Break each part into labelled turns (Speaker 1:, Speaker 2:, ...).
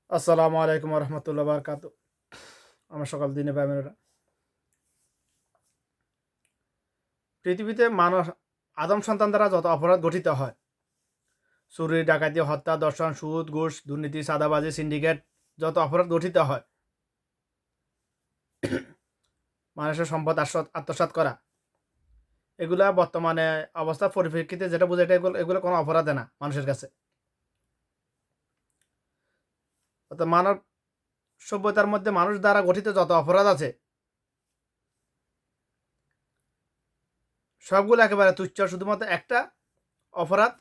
Speaker 1: আসসালামু আলাইকুম রহমতুল্লাহ বারকাত। আমার সকাল দিনে ব্যায়ামেরা পৃথিবীতে মানুষ আদম সন্তান দ্বারা যত অপরাধ গঠিত হয়, চুরি, ডাকাতি, হত্যা, দর্শন, সুদ, ঘুষ, দুর্নীতি, সাদাবাজি, সিন্ডিকেট, যত অপরাধ গঠিত হয়, মানুষের সম্পদ আত্মসাৎ করা, এগুলা বর্তমানে অবস্থার পরিপ্রেক্ষিতে যেটা বোঝায় এগুলো এগুলো কোনো অপরাধে না মানুষের কাছে। অর্থাৎ মানব সভ্যতার মধ্যে মানুষ দ্বারা গঠিত যত অপরাধ আছে, সবগুলো একেবারে তুচ্ছ। শুধুমাত্র একটা অপরাধ,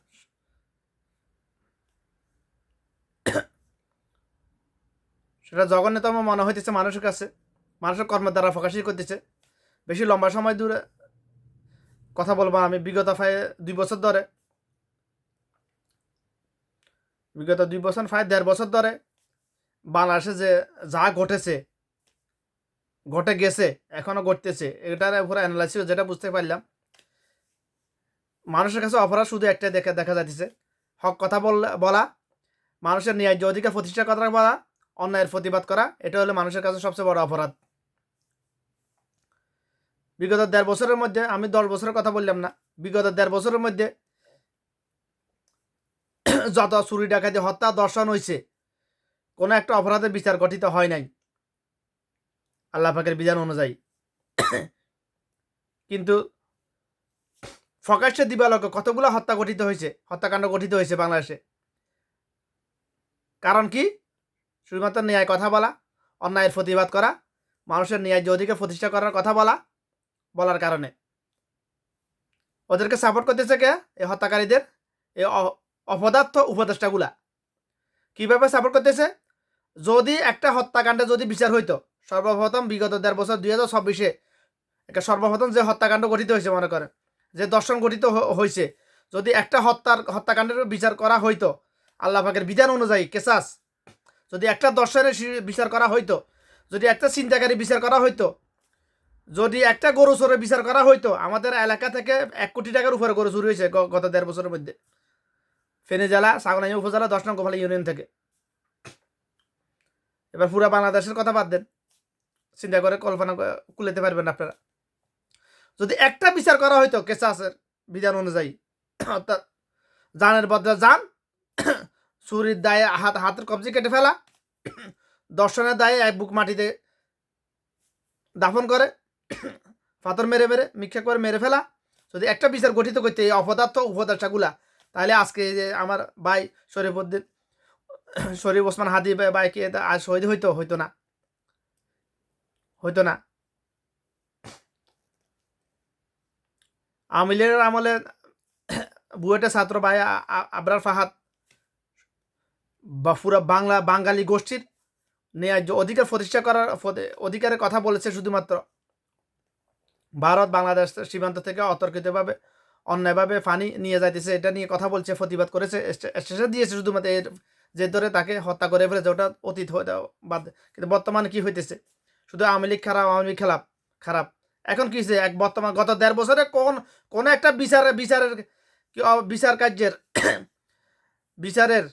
Speaker 1: সেটা জঘন্যতম মনে হইতেছে মানুষের কাছে, মানুষের কর্মের দ্বারা প্রকাশই করতেছে। বেশি লম্বা সময় দূরে কথা বলবো আমি। বিগত 2 বছর ধরে, বিগত 2 বছর 1.5 বছর ধরে বাংলাদেশে যে যা ঘটেছে, ঘটে গেছে, এখনো ঘটতেছে, এটার উপরে অ্যানালাইসিস যেটা বুঝতে পারলাম, মানুষের কাছে অপরাধ শুধু একটা দেখা যাচ্ছে, হক কথা বলা, মানুষের ন্যায্য অধিকার প্রতিষ্ঠা কথা বলা, অন্যায়ের প্রতিবাদ করা, এটা হলো মানুষের কাছে সবচেয়ে বড় অপরাধ। বিগত 1.5 বছরের মধ্যে, আমি 10 বছরের কথা বললাম না, বিগত 1.5 বছরের মধ্যে যত চুরি, ডাকাতি, হত্যা, দর্শন হয়েছে, কোনো একটা অপরাধের বিচার গঠিত হয় নাই আল্লাহ পাকের বিধান অনুযায়ী। কিন্তু প্রকাশ্যে দিবালোকে কতগুলো হত্যা গঠিত হয়েছে, হত্যাকাণ্ড গঠিত হয়েছে বাংলাদেশে। কারণ কি? শুধুমাত্র ন্যায় কথা বলা, অন্যায়ের প্রতিবাদ করা, মানুষের ন্যায্য অধিকার প্রতিষ্ঠা করার কথা বলার কারণে। ওদেরকে সাপোর্ট করতেছে কে? এই হত্যাকারীদের, এই অপদার্থ উপদেষ্টাগুলা। কিভাবে সাপোর্ট করতেছে? যদি একটা হত্যাকাণ্ডে যদি বিচার হইতো, সর্বপ্রথম বিগত 1.5 বছর 2026-এ একটা সর্বপ্রথম যে হত্যাকাণ্ড গঠিত হয়েছে, মনে করেন যে দর্শন গঠিত হয়েছে, যদি একটা হত্যাকাণ্ডের বিচার করা হইতো আল্লাহ পাকের বিধান অনুযায়ী, কেসাস, যদি একটা দর্শনের বিচার করা হইতো, যদি একটা চিন্তাকারী বিচার করা হইতো, যদি একটা গরু চোরের বিচার করা হইতো, আমাদের এলাকা থেকে 1 কোটি টাকার উপরে গরু চুরি হয়েছে গত 1.5 বছরের মধ্যে, ফেনী জেলা, ছাগলনাইয়া উপজেলা, 10 নং গোপালী ইউনিয়ন থেকে। এবার পুরা বাংলাদেশের কথা বাদ দেন, চিন্তা করে কল্পনা কুলাতে পারবেন আপনারা। যদি একটা বিচার করা হইতো কেসাসের বিধান অনুযায়ী, অর্থাৎ জানের বদলে জান, চুরির দায়ে হাতের কবজি কেটে ফেলা, দর্শনের দায়ে এক বুক মাটিতে দাফন করে, পাথর মেরে মিথ্যা করে মেরে ফেলা, যদি একটা বিচার গঠিত করতে এই অপদার্থ উপদেষ্টাগুলা, তাহলে আজকে যে আমার ভাই শরীফ ওসমান হাদি ভাইকে আজ শহীদ হইতো না। আওয়ামী লীগের আমলে বুয়েটের ছাত্র ভাই আবরার ফাহাদ বা পুরা বাঙালি গোষ্ঠীর ন্যায্য অধিকার প্রতিষ্ঠা করার অধিকারের কথা বলেছে। শুধুমাত্র ভারত বাংলাদেশ সীমান্ত থেকে অতর্কিতভাবে অন্যায়ভাবে পানি নিয়ে যাইতেছে, এটা নিয়ে কথা বলছে, প্রতিবাদ করেছে, স্টেশন দিয়েছে, শুধুমাত্র এর যে ধরে তাকে হত্যা করে ফেলেছে, ওটা অতীত হয়ে বাদ। কিন্তু বর্তমানে কি হইতেছে? শুধু আওয়ামী লীগ খারাপ, আওয়ামী লীগ খারাপ। এখন কি হয়েছে? বর্তমান গত 1.5 বছরে কোন একটা বিচার কার্যের বিচারের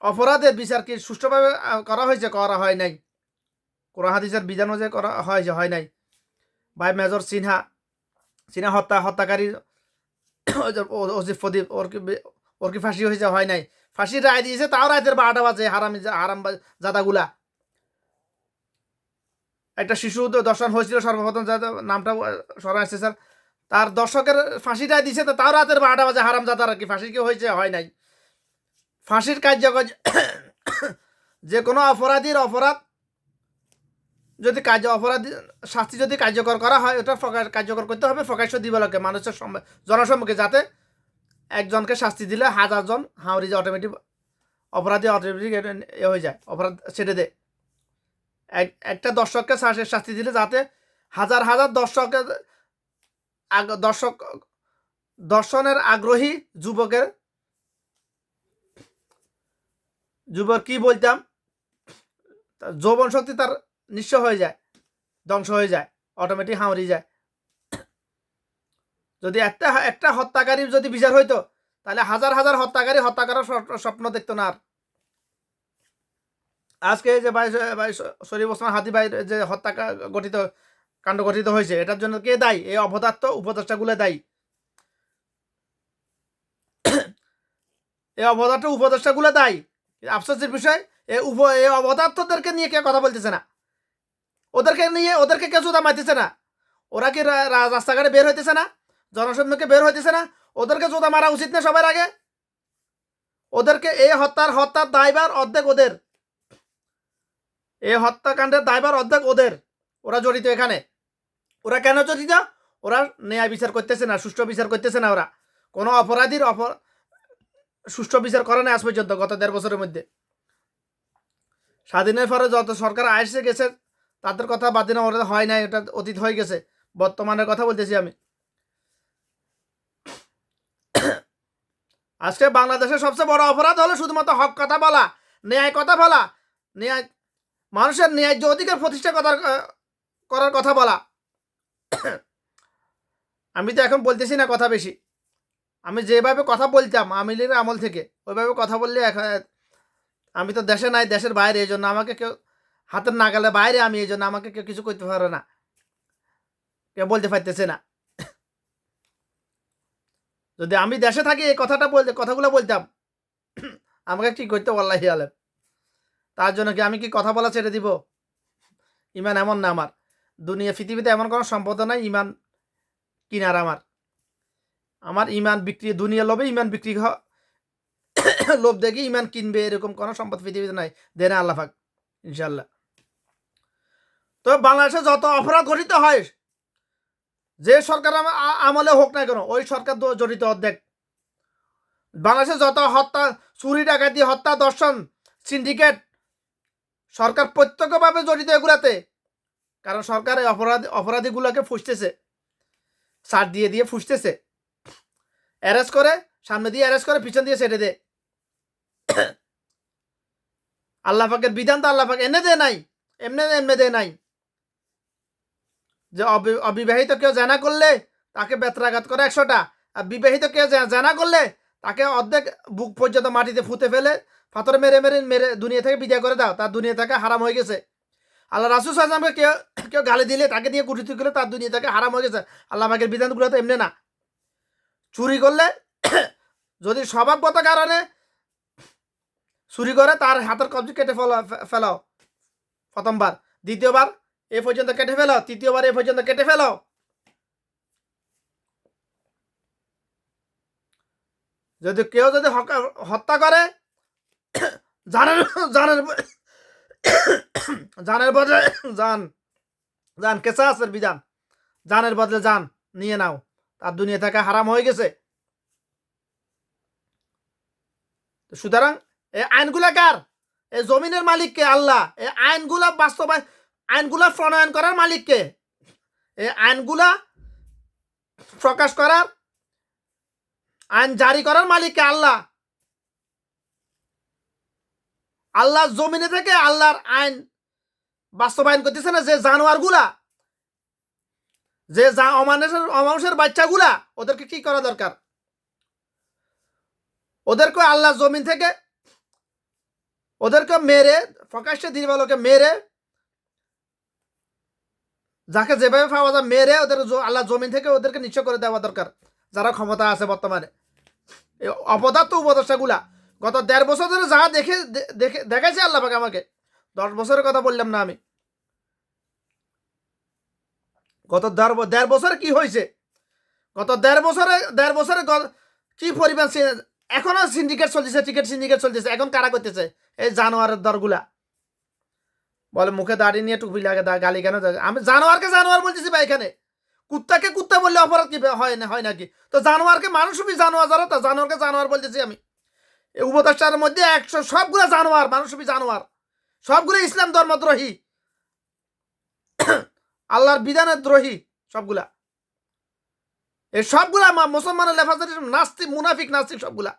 Speaker 1: অপরাধের বিচার কি সুষ্ঠুভাবে করা হয়েছে? করা হয় নাই। কোরআন হাদিসের বিধান অনুযায়ী করা হয় নাই। ভাই মেজর সিনহা হত্যাকারী ওজিফ ফদিব, ওর কি ফাঁসি হয়েছে? হয় নাই। ফাঁসির রায় দিয়েছে, তাও রাতের 12টা বাজে। হারাম জাদাগুলা। একটা শিশু দর্শন হয়েছিল সর্বপ্রথম, নামটা স্মরণ আসছে স্যার, তার দর্শকের ফাঁসি রায় দিয়েছে, তাও রাতের 12টা বাজে। হারাম জাদার কি ফাঁসি কি হয়েছে? হয় নাই। ফাঁসির কার্যকর যে কোনো অপরাধ যদি অপরাধী শাস্তি যদি কার্যকর করা হয়, ওটা কার্যকর করতে হবে প্রকাশ্য দিবালোকে, মানুষের জনসম্মুখে, যাতে একজনকে শাস্তি দিলে 1000 জন হাওড়ি যে অটোমেটিক অপরাধী হয়ে যায়, অপরাধ ছেড়ে দেয়। একটা দর্শককে শাস্তি দিলে যাতে হাজার দর্শনের আগ্রহী যুবক কি বলতাম, যৌবন শক্তি তার নিঃস্ব হয়ে যায়, ধ্বংস হয়ে যায়, অটোমেটিক হাওড়ি যায়। যদি একটা হত্যাকারী যদি বিচার হইতো, তাহলে হাজার হত্যাকারী হত্যা করার স্বপ্ন দেখতো না আর। আজকে এই যে ভাই ভাই শরীফ ওসমান হাদি ভাই যে হত্যা গঠিত কাণ্ড গঠিত হয়েছে, এটার জন্য কে দায়ী? এই অপদার্থ উপদেষ্টাগুলো দায়ী। এই অপদার্থ উপদেষ্টাগুলো দায়ী। আফসোসের বিষয়, এই অপদার্থদেরকে নিয়ে কে কথা বলতেছে না, ওদেরকে নিয়ে ওদেরকে কেউ জুতা মারতেছে না। ওরা কি রাস্তাঘাটে বের হইতেছে না, জনসম্মুখে বের হইতেছে না? ওদেরকে জুতা মারা উচিত না সবার আগে? ওদেরকে এই হত্যার দায়ভার অর্ধেক ওদের, এই হত্যাকাণ্ডের দায়ভার অর্ধেক ওদের। ওরা জড়িত এখানে। ওরা কেন জড়িত? ওরা ন্যায় বিচার করতেছে না, সুষ্ঠু বিচার করতেছে না। ওরা কোনো অপরাধীর সুষ্ঠু বিচার করে না আজ পর্যন্ত, গত 1.5 বছরের মধ্যে। স্বাধীনের পরে যত সরকার আসছে গেছে তাদের কথা বাদ দিন, ওরা হয় নাই, এটা অতীত হয়ে গেছে। বর্তমানের কথা বলতেছি আমি। আজকে বাংলাদেশের সবচেয়ে বড় অপরাধ হলো শুধুমাত্র হক কথা বলা, ন্যায় কথা বলা, ন্যায় মানুষের ন্যায্য অধিকার প্রতিষ্ঠা করার কথা বলা। আমি তো এখন বলতেছি না কথা বেশি। আমি যেভাবে কথা বলতাম আওয়ামী লীগের আমল থেকে, ওইভাবে কথা বললে এখন আমি তো দেশে নাই, দেশের বাইরে, এই জন্য আমাকে কেউ হাতের নাগালে বাইরে, আমি এই জন্য আমাকে কেউ কিছু করতে পারে না, কেউ বলতে পারতেছে না। যদি আমি দেশে থাকি এই কথাগুলো বলতাম, আমাকে কি করতে আল্লাহি আলেম। তার জন্য কি আমি কি কথা বলা ছেড়ে দিব? ইমান এমন না আমার। পৃথিবীতে এমন কোনো সম্পদ নাই ইমান কিনার আমার ইমান বিক্রি, দুনিয়া লোভে ইমান বিক্রি লোভ দেখি ইমান কিনবে, এরকম কোনো সম্পদ পৃথিবীতে নাই। দেন আল্লাহ পাক ইনশাল্লাহ। তো বাংলাদেশে যত অপরাধ ঘটিত হয়, যে সরকার আমলে হোক না কেন, ওই সরকার জড়িত অর্ধেক। বাংলাদেশে যত হত্যা, চুরি ডাকাতি, হত্যা, দর্শন, সিন্ডিকেট, সরকার প্রত্যক্ষভাবে জড়িত এগুলাতে। কারণ সরকার এই অপরাধীগুলোকে ফুসতেছে, ছাড় দিয়ে দিয়ে ফুসতেছে। অ্যারেস্ট করে, সামনে দিয়ে অ্যারেস্ট করে, পিছন দিয়ে ছেড়ে দেয়। আল্লাহ পাকের বিধান তো আল্লাহ পাক এনে দেয় নাই, এমনি দেয় নাই। যে অবিবাহিত কেউ জানা করলে তাকে বেত্রাঘাত করে 100টা, আর বিবাহিত কেউ জানা করলে তাকে অর্ধেক বুক পর্যন্ত মাটিতে ফুতে ফেলে পাথর মেরে মেরে মেরে দুনিয়া থেকে বিদায় করে দাও, তার দুনিয়া থেকে হারাম হয়ে গেছে। আল্লাহ রাসূল সাল্লাল্লাহু আলাইহি ওয়াসাল্লামকে কেউ গালি দিলে তাকে নিয়ে কুটিতে গেলে তার দুনিয়া থেকে হারাম হয়ে গেছে। আল্লাহ পাকের বিধানগুলো তো এমনি না। চুরি করলে যদি স্বভাবগত কারণে চুরি করে, তার হাতের কবজি কেটে ফেলাও প্রথমবার, দ্বিতীয়বার এ পর্যন্ত কেটে ফেলাও, তৃতীয়বার এ পর্যন্ত কেটে ফেলাও। যদি কেউ যদি হত্যা করে, জানের জানের জানের বদলে জান কেসাসের বিধান, জানের বদলে জান নিয়ে নাও, তার দুনিয়া থেকে হারাম হয়ে গেছে। সুতরাং এই আইনগুলা কার? এই জমিনের মালিককে আল্লাহ। এই আইনগুলা আইনগুলা প্রণয়ন করার মালিককে, এই আইনগুলা প্রকাশ করার, আইন জারি করার মালিককে আল্লাহ। আল্লাহ জমিনে থেকে আল্লাহর আইন বাস্তবায়ন করতেছে না যে জানোয়ারগুলা, যে অমানুষের বাচ্চাগুলা, ওদেরকে কি করা দরকার? ওদেরকে আল্লাহ জমিন থেকে ওদেরকে মেরে, প্রকাশ্যে দিবালোকে মেরে, যাকে যেভাবে পাওয়া যায় মেরে, ওদের আল্লাহ জমিন থেকে ওদেরকে নিঃস্ব করে দেওয়া দরকার, যারা ক্ষমতা আছে বর্তমানে। এই অপদার্থ উপদেষ্টাগুলা গত 1.5 বছর ধরে যা দেখাইছে আল্লাহ পাক আমাকে, 10 বছরের কথা বললাম না আমি, গত 1.5 বছরে কি হয়েছে, গত 1.5 বছরে কি পরিমাণ এখনো সিন্ডিকেট চলতেছে, টিকেট সিন্ডিকেট চলতেছে। এখন কারা করতেছে? এই জানোয়ারের দরগুলা। বলে মুখে দাঁড়িয়ে নিয়ে টুপি লাগে, গালি কেন? আমি জানোয়ারকে জানোয়ার বলতেছি ভাই এখানে। কুত্তাকে কুত্তা বললে অপরাধ কি হয় নাকি? তো জানোয়ারকে মানুষই জানোয়ার, যারা তো জানোয়ারকে জানোয়ার বলতেছি আমি। এই উপদেষ্টার মধ্যে 100 সবগুলা জানোয়ার, মানুষই জানোয়ার, সবগুলো ইসলাম ধর্মদ্রোহী, আল্লাহর বিধানের দ্রোহী সবগুলা। এই সবগুলা মুসলমানের লেফাজের নাস্তিক, মুনাফিক নাস্তিক সবগুলা।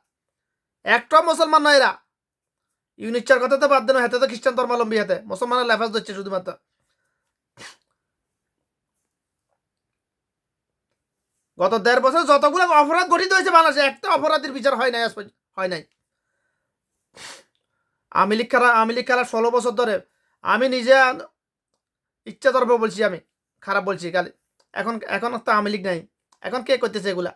Speaker 1: একটা মুসলমান নয় এরা। ইউনিচার কথা তো বাদ দেন, হাতে তো খ্রিস্টান ধর্মাবলম্বী, হাতে মুসলমানের লেফাজ দিচ্ছে শুধুমাত্র। গত 1.5 বছর যতগুলো অপরাধ গঠিত হয়েছে বাংলাদেশে, একটা অপরাধীর বিচার হয় নাই, হয় নাই। আওয়ামী লীগ খেলা 16 বছর ধরে। আমি নিজে ইচ্ছা তরফে বলছি, আমি খারাপ বলছি খালি। এখন তো আওয়ামী লীগ নাই, এখন কে করতেছে এগুলা?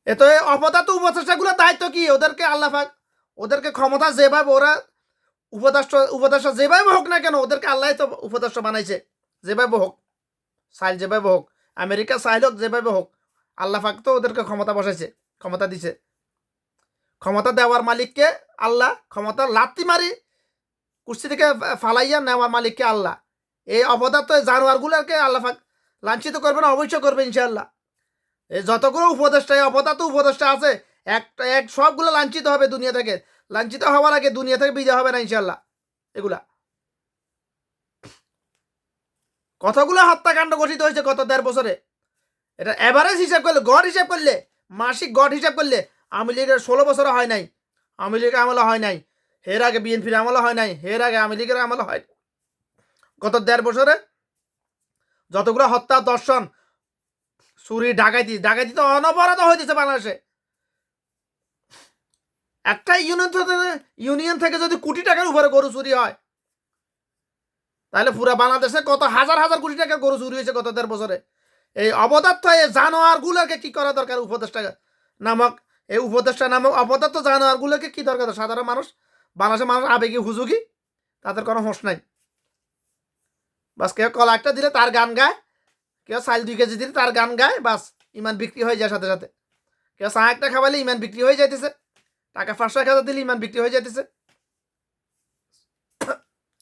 Speaker 1: এত অপদার্থ উপদেষ্টাগুলো দায়িত্ব কি? ওদেরকে আল্লাহ পাক ওদেরকে ক্ষমতা যেভাবে ওরা উপদেষ্টা যেভাবে হোক না কেন, ওদেরকে আল্লাহ তো উপদেষ্টা বানাইছে। যেভাবে হোক, সাইল যেভাবে হোক, আমেরিকা সাইল হোক, যেভাবে হোক, আল্লাহ পাক তো ওদেরকে ক্ষমতা বসাইছে, ক্ষমতা দিছে। ক্ষমতা দেওয়ার মালিককে আল্লাহ, ক্ষমতা লাত্তি মারি কুর্সি থেকে ফালাইয়া নেওয়ার মালিককে আল্লাহ। এই অপদার্থ জানোয়ারগুলোকে আল্লাহ পাক লাঞ্ছিত করবে না? অবশ্যই করবে ইনশাআল্লাহ। এই যতগুলো উপদেষ্টা, অপদার্থ উপদেষ্টা আছে, এক সবগুলো লাঞ্ছিত হবে দুনিয়া থেকে। লাঞ্ছিত হওয়ার আগে দুনিয়া থেকে বিদায় হবে না ইনশাআল্লাহ। এগুলা কতগুলো হত্যাকাণ্ড গঠিত হয়েছে গত 1.5 বছরে। এটা এভারেজ হিসাব করলে, গড় হিসাব করলে, মাসিক গড় হিসাব করলে আওয়ামী লীগের 16 বছরে হয় নাই, আওয়ামী লীগের আমলে হয় নাই, এর আগে বিএনপির আমলে হয় নাই, এর আগে আওয়ামী লীগের আমলে হয়। গত 1.5 বছরে যতগুলো হত্যা, দর্শন, চুরি, ডাকাতি তো অনবরত হইতেছে বাংলাদেশে। একটা ইউনিয়ন থেকে যদি কোটি টাকার উপরে গরু চুরি হয়, তাহলে পুরো বাংলাদেশে কত হাজার হাজার কোটি টাকার গরু চুরি হয়েছে গত 1.5 বছরে। এই অপদার্থ এই জানোয়ারগুলোকে কি করা দরকার? উপদেষ্টা নামক এই উপদেষ্টা নামক অপদার্থ জানোয়ারগুলোকে কি দরকার? সাধারণ মানুষ, বাংলাদেশের মানুষ আবেগী হুজুগি, তাদের কোনো হোশ নাই। বাস কেউ কলা একটা দিলে তার গান গায়, কেউ চাল 2 কেজি দিলে তার গান গায়, বাস ইমান বিক্রি হয়ে যায় সাথে সাথে। কেউ চা একটা খাওয়ালে ইমান বিক্রি হয়ে যাইতেছে, টাকা 500-1000 দিলে ইমান বিক্রি হয়ে যাইতেছে।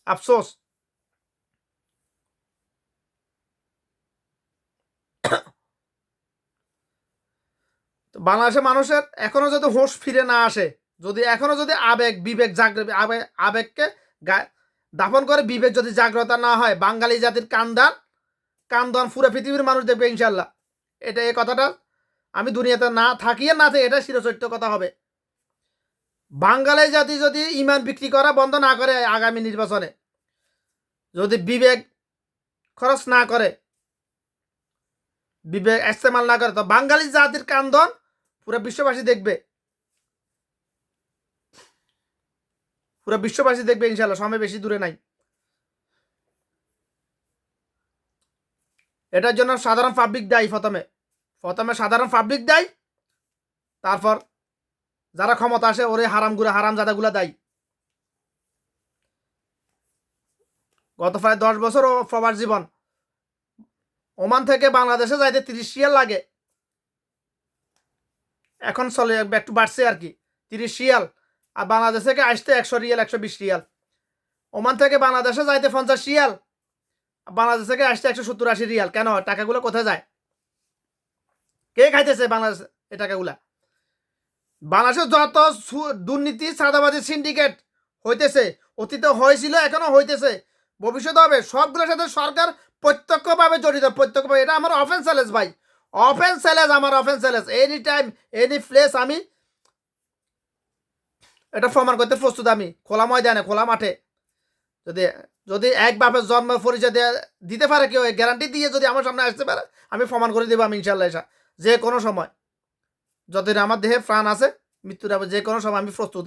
Speaker 1: আফসোস। বাংলাদেশের মানুষের এখনো যদি হোশ ফিরে না আসে, এখনো যদি বিবেক জাগ্রত, আবেগকে দাফন করে বিবেক যদি জাগ্রত না হয়, বাঙালি জাতির কান্দন পুরো পৃথিবীর মানুষ দেখবে ইনশাল্লাহ। এই কথাটা আমি দুনিয়াতে না থাকিয়ে না থাকে, এটা চিরসত্য কথা হবে। বাঙালি জাতি যদি ইমান বিক্রি করা বন্ধ না করে, আগামী নির্বাচনে যদি বিবেক খরচ না করে, বিবেক ইস্তেমাল না করে, তো বাঙালি জাতির কান্দন পুরো বিশ্ববাসী দেখবে, পুরো বিশ্ববাসী দেখবে ইনশাল্লাহ। সময় বেশি দূরে নাই। এটার জন্য সাধারণ পাবলিক দায়ী। প্রথমে সাধারণ পাবলিক দায়ী, তারপর যারা ক্ষমতা আসে ওরে হারামজাদাগুলা দায়ী। গত প্রায় 10 বছর ও প্রবাস জীবন, ওমান থেকে বাংলাদেশে যাইতে 30 রিয়াল লাগে। এখন চলে একটু বাড়ছে আর কি, 30 রিয়াল। আর বাংলাদেশ থেকে আসতে 100 রিয়াল, 120 রিয়াল। ওমান থেকে বাংলাদেশে যাইতে 50 রিয়াল, বাংলাদেশ থেকে আসতে 170-80 রিয়াল। কেন? টাকাগুলো কোথায় যায়? কে খাইতেছে বাংলাদেশ এই টাকাগুলা? বাংলাদেশে যত দুর্নীতি, চাঁদাবাজি, সিন্ডিকেট হইতেছে, অতীতে হয়েছিল, এখনো হইতেছে, ভবিষ্যতে হবে, সবগুলোর সাথে সরকার প্রত্যক্ষভাবে জড়িত। প্রত্যক্ষভাবে। এটা আমার অফেন্স চ্যালেঞ্জ ভাই, অফেন্স চ্যালেঞ্জ, আমার offence challenge. Any time, any place আমি এটা প্রমাণ করতে প্রস্তুত। আমি খোলা ময়দানে, খোলা মাঠে, যদি যদি এক বাপের জন্ম পরিচয় দিতে পারে কেউ, গ্যারান্টি দিয়ে যদি আমার সামনে আসতে পারে, আমি প্রমাণ করে দেবো। আমি ইনশাল্লাহ এসা যে কোনো সময়, যতদিন আমার দেহে প্রাণ আছে, মৃত্যুর আগে যে কোনো সময় আমি প্রস্তুত।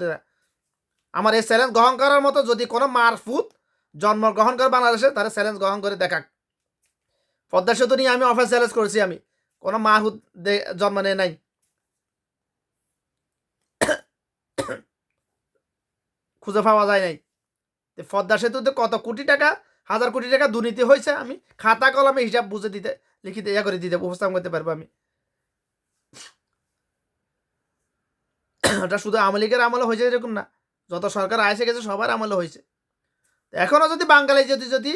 Speaker 1: আমার এই চ্যালেঞ্জ গ্রহণ করার মতো যদি কোনো মারফুত জন্মগ্রহণ করে বাংলাদেশে, তাহলে চ্যালেঞ্জ গ্রহণ করে দেখাক। পদ্মা সেতু নিয়ে আমি অফেন্স চ্যালেঞ্জ করেছি। আমি কোনো মারফুত জন্ম নেয় নাই, খুঁজে পাওয়া যায় নাই। পদ্মা সেতুতে কত কোটি টাকা, হাজার কোটি টাকা দুর্নীতি হয়েছে, আমি খাতা কলমে হিসাব বুঝে লিখিতে করে দিতে উপস্থাপন করতে পারবো আমি। ওটা শুধু আওয়ামী লীগের আমলে হয়েছে এরকম না, যত সরকার আসে গেছে সবার আমলে হয়েছে। এখনো যদি বাঙালি যদি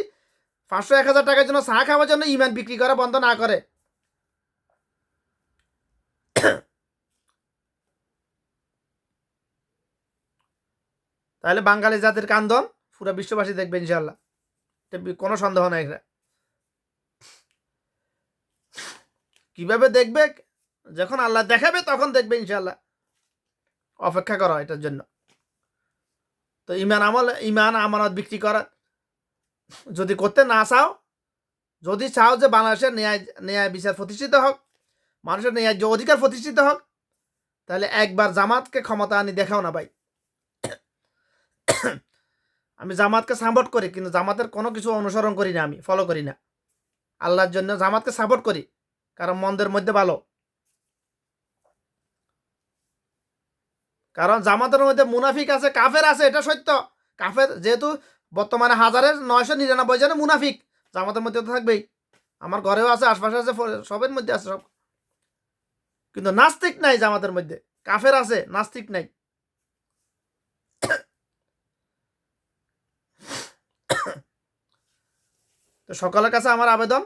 Speaker 1: 500-1000 টাকার জন্য চা খাওয়ার জন্য ইমান বিক্রি করা বন্ধ না করে, তাহলে বাঙালি জাতির কান্দন পুরো বিশ্ববাসী দেখবে ইনশাল্লাহ। কোনো সন্দেহ নাই। কিভাবে দেখবে? যখন আল্লাহ দেখাবে তখন দেখবে ইনশাল্লাহ। অপেক্ষা করো এটার জন্য। তো ইমান আমানত বিক্রি করা যদি করতে না চাও, যদি চাও যে বাংলাদেশের ন্যায় বিচার প্রতিষ্ঠিত হোক, মানুষের ন্যায্য অধিকার প্রতিষ্ঠিত হোক, তাহলে একবার জামাতকে ক্ষমতা আনি দেখাও না ভাই। আমি জামাতকে সাপোর্ট করি, কিন্তু জামাতের কোনো কিছু অনুসরণ করি না, আমি ফলো করি না। আল্লাহর জন্য জামাতকে সাপোর্ট করি, কারণ মন্দের মধ্যে ভালো। কারণ জামাতের মধ্যে মুনাফিক আছে, কাফের আছে, এটা সত্য। কাফের যেহেতু বর্তমানে 1999 জনে মুনাফিক, জামাতের মধ্যে তো থাকবেই। আমার ঘরেও আছে, আশপাশে আছে, সবের মধ্যে আছে সব। কিন্তু নাস্তিক নাই জামাতের মধ্যে, কাফের আছে, নাস্তিক নাই। তো সকলের কাছে আমার আবেদন,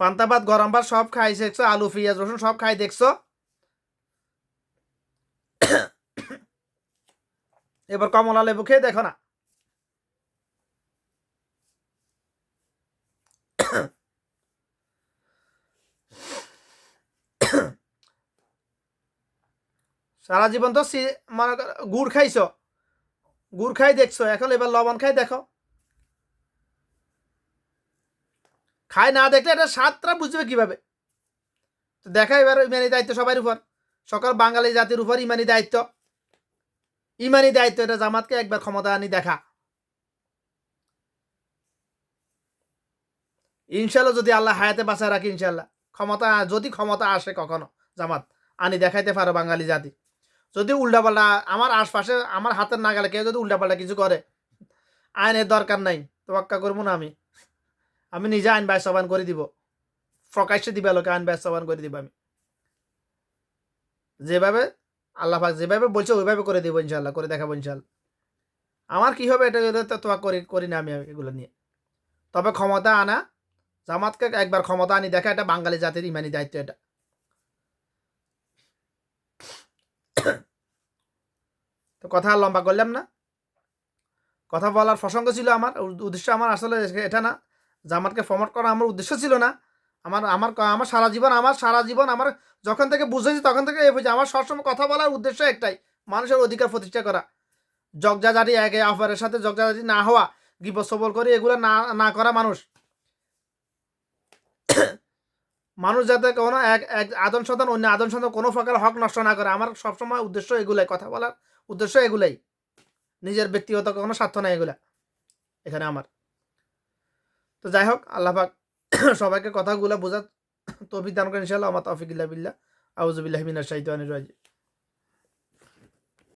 Speaker 1: ফান্তা ভাত, গরম ভাত সব খাই দেখছো, আলু পেঁয়াজ রসুন সব খাই দেখছো, এবার কমলা লেবু খেয়ে দেখো না। সারা জীবন তো মনে গুড় খাইছো, গুড় খাই দেখছো, এখন এবার লবণ খাই দেখো। খাই না দেখলে এটা স্বাদটা বুঝবে কিভাবে? তো দেখা এবার ইমানি দায়িত্ব সবার উপর, সকল বাঙালি জাতির উপর ইমানি দায়িত্ব। ইমানি দায়িত্ব এটা জামাতকে একবার ক্ষমতা আনি দেখা। ইনশাল্লাহ যদি আল্লাহ হায়াতে বাঁচায় রাখি, ইনশাল্লাহ যদি ক্ষমতা আসে কখনো, জামাত আনি দেখাইতে পারো বাঙালি জাতি। যদি উল্টাপাল্টা আমার আশপাশে আমার হাতের নাগালে কেউ যদি উল্টাপাল্টা কিছু করে, আইনের দরকার নাই, তোয়াক্কা করবো না আমি। আমি নিজে আইন বাস্তবায়ন করে দিব, প্রকাশ্যে দিবে লোকে আইন বাস্তবায়ন করে দিব আমি। যেভাবে আল্লাহ পাক যেভাবে বলছে ওইভাবে করে দিব, ইনশাল্লাহ করে দেখাবো ইনশাল্লাহ। আমার কি হবে এটা তো তোয়া করি না আমি এগুলো নিয়ে। তবে ক্ষমতা আনা, জামাতকে একবার ক্ষমতা আনি দেখা, এটা বাঙালি জাতির ইমানি দায়িত্ব এটা। তো কথা আর লম্বা করলাম না, কথা বলার প্রসঙ্গ ছিল আমার, উদ্দেশ্য আমার আসলে এটা না, জামাতকে প্রমোট করা আমার উদ্দেশ্য ছিল না। আমার আমার আমার সারা জীবন আমার যখন থেকে বুঝেছি তখন থেকে আমার সবসময় কথা বলার উদ্দেশ্য একটাই, মানুষের অধিকার প্রতিষ্ঠা করা। জগজাজারি একে অপরের সাথে জগজাজারি না হওয়া, গিবত সবল করে এগুলো না না করা। মানুষ যাতে কোনো এক আদন সন্তান অন্য আদন সন্তান কোনো প্রকার হক নষ্ট না করে, আমার সবসময় উদ্দেশ্য এগুলাই, কথা বলার উদ্দেশ্য এগুলাই। নিজের ব্যক্তিগত কোনো স্বার্থ নাই এগুলা এখানে আমার। তো যাই হোক, আল্লাহ পাক সবাইকে কথাগুলো বোঝার তৌফিক দান করেন ইনশাআল্লাহ। আমার তৌফিক ইল্লা বিল্লাহ। আউযু বিল্লাহি মিনাশ শাইতানির রাজিম।